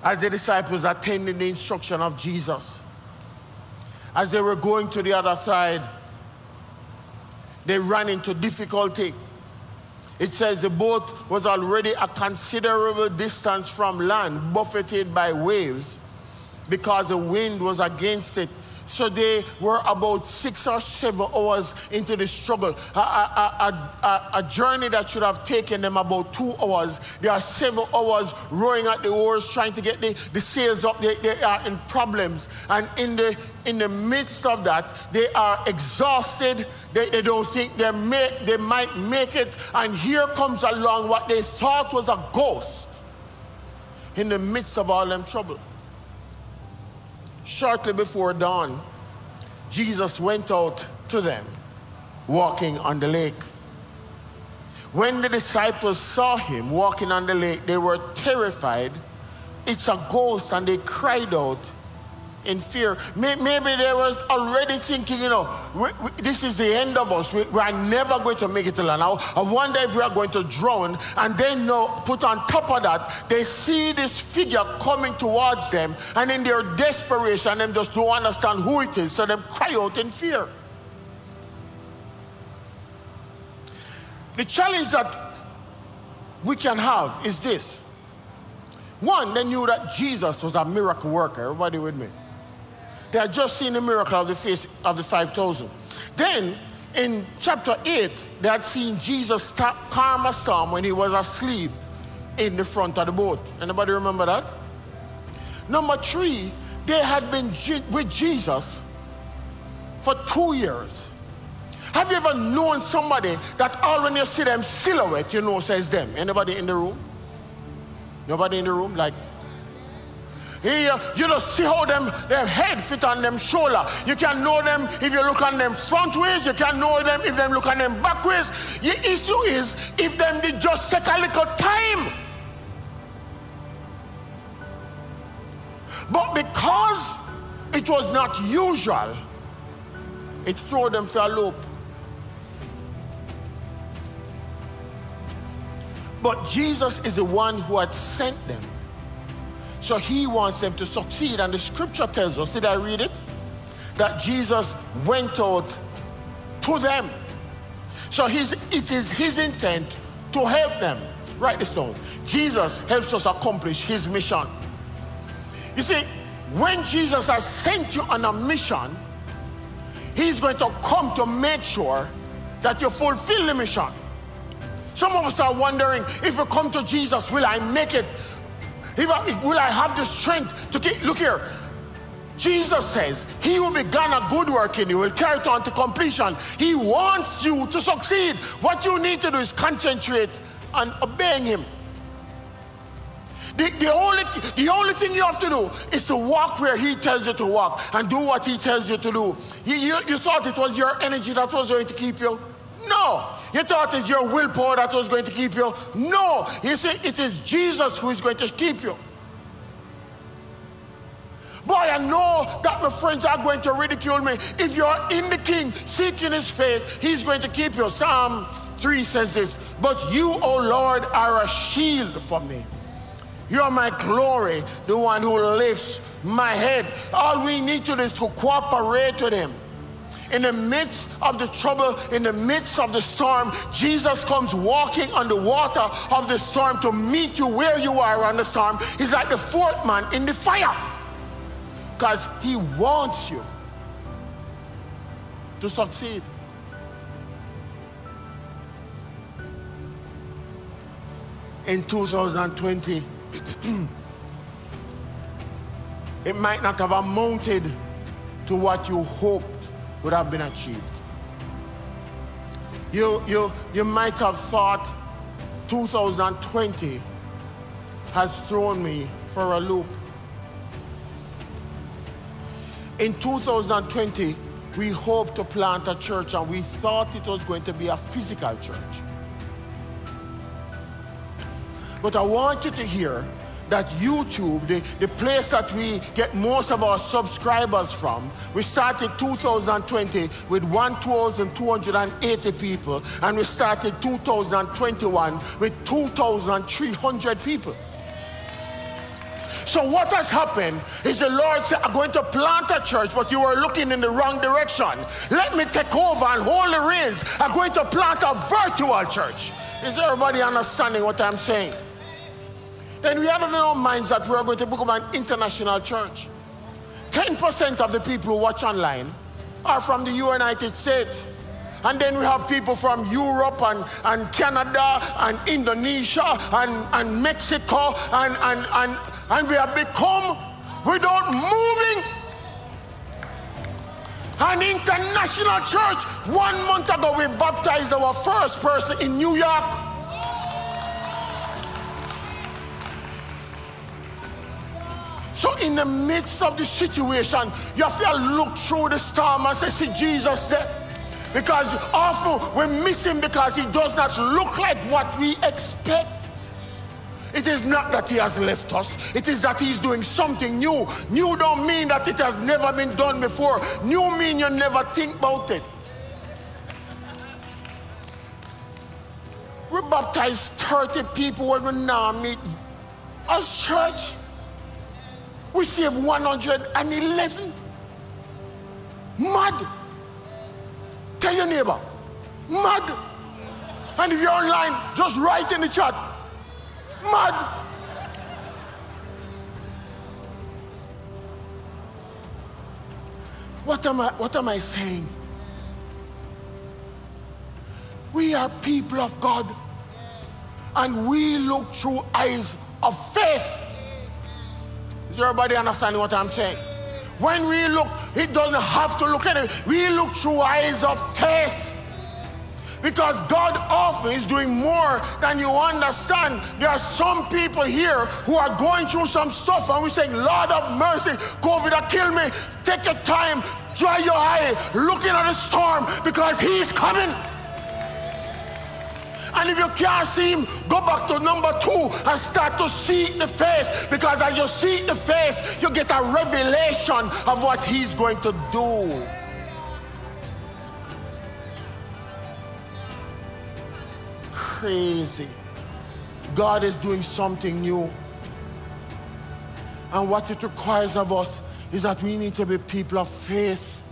as the disciples attended the instruction of Jesus, as they were going to the other side, they ran into difficulty. It says the boat was already a considerable distance from land, buffeted by waves, because the wind was against it. So they were about 6 or 7 hours into the struggle. A journey that should have taken them about 2 hours. They are 7 hours rowing at the oars, trying to get the sails up. They are in problems. And in the midst of that, they are exhausted. They don't think they might make it. And here comes along what they thought was a ghost in the midst of all them trouble. Shortly before dawn, Jesus went out to them, walking on the lake. When the disciples saw him walking on the lake, they were terrified. It's a ghost, and they cried out in fear. Maybe they were already thinking, you know, this is the end of us. We are never going to make it to land. I wonder if we are going to drown. And then, put on top of that, they see this figure coming towards them, and in their desperation, they just don't understand who it is, so they cry out in fear. The challenge that we can have is this. One, they knew that Jesus was a miracle worker. Everybody with me? They had just seen the miracle of the feast of the 5,000. Then, in chapter 8, they had seen Jesus calm a storm when he was asleep in the front of the boat. Anybody remember that? Number 3, they had been with Jesus for 2 years. Have you ever known somebody that all when you see them silhouette, you know says them? Anybody in the room? Nobody in the room? Like, here, you just see how their head fit on them shoulder. You can know them if you look on them front ways. You can know them if them look on them back ways. The issue is if them did just take a little time. But because it was not usual, it threw them for a loop. But Jesus is the one who had sent them. So he wants them to succeed. And the scripture tells us, did I read it? That Jesus went out to them. So it is his intent to help them. Write this down. Jesus helps us accomplish his mission. You see, when Jesus has sent you on a mission, he's going to come to make sure that you fulfill the mission. Some of us are wondering, if we come to Jesus, will I make it? Will I have the strength to keep? Look here. Jesus says, he who began a good work in you will carry it on to completion. He wants you to succeed. What you need to do is concentrate on obeying him. The only thing you have to do is to walk where he tells you to walk and do what he tells you to do. You thought it was your energy that was going to keep you? No. You thought it's your willpower that was going to keep you? No. You see, it is Jesus who is going to keep you. Boy, I know that my friends are going to ridicule me. If you're in the King, seeking his faith, he's going to keep you. Psalm 3 says this, but you, O Lord, are a shield for me. You are my glory, the one who lifts my head. All we need to do is to cooperate with him. In the midst of the trouble, in the midst of the storm, Jesus comes walking on the water of the storm to meet you where you are on the storm. He's like the fourth man in the fire because he wants you to succeed. In 2020, it might not have amounted to what you hoped would have been achieved. You might have thought 2020 has thrown me for a loop. In 2020, we hoped to plant a church and we thought it was going to be a physical church. But I want you to hear that YouTube, the place that we get most of our subscribers from, we started 2020 with 1,280 people, and we started 2021 with 2,300 people. So what has happened is the Lord said, I'm going to plant a church, but you were looking in the wrong direction. Let me take over and hold the reins. I'm going to plant a virtual church. Is everybody understanding what I'm saying? Then we had in our minds that we are going to become an international church. 10% of the people who watch online are from the United States. And then we have people from Europe and Canada and Indonesia and Mexico and we have become, without moving, an international church. 1 month ago we baptized our first person in New York. So in the midst of the situation, you have to look through the storm and say, see Jesus there. Because often we miss him because he does not look like what we expect. It is not that he has left us. It is that he's doing something new. New don't mean that it has never been done before. New mean you never think about it. We baptized 30 people when we now meet as church. We saved 111. Mad. Tell your neighbor, mad. And if you're online, just write in the chat, mad. What am I saying? We are people of God, and we look through eyes of faith. Is everybody understanding what I'm saying? When we look, it doesn't have to look at it. We look through eyes of faith. Because God often is doing more than you understand. There are some people here who are going through some stuff and we say, Lord of mercy, COVID will kill me. Take your time, dry your eye, looking at the storm because he's coming. And if you can't see him, go back to number 2 and start to seek the face. Because as you seek the face, you get a revelation of what he's going to do. Crazy. God is doing something new. And what it requires of us is that we need to be people of faith.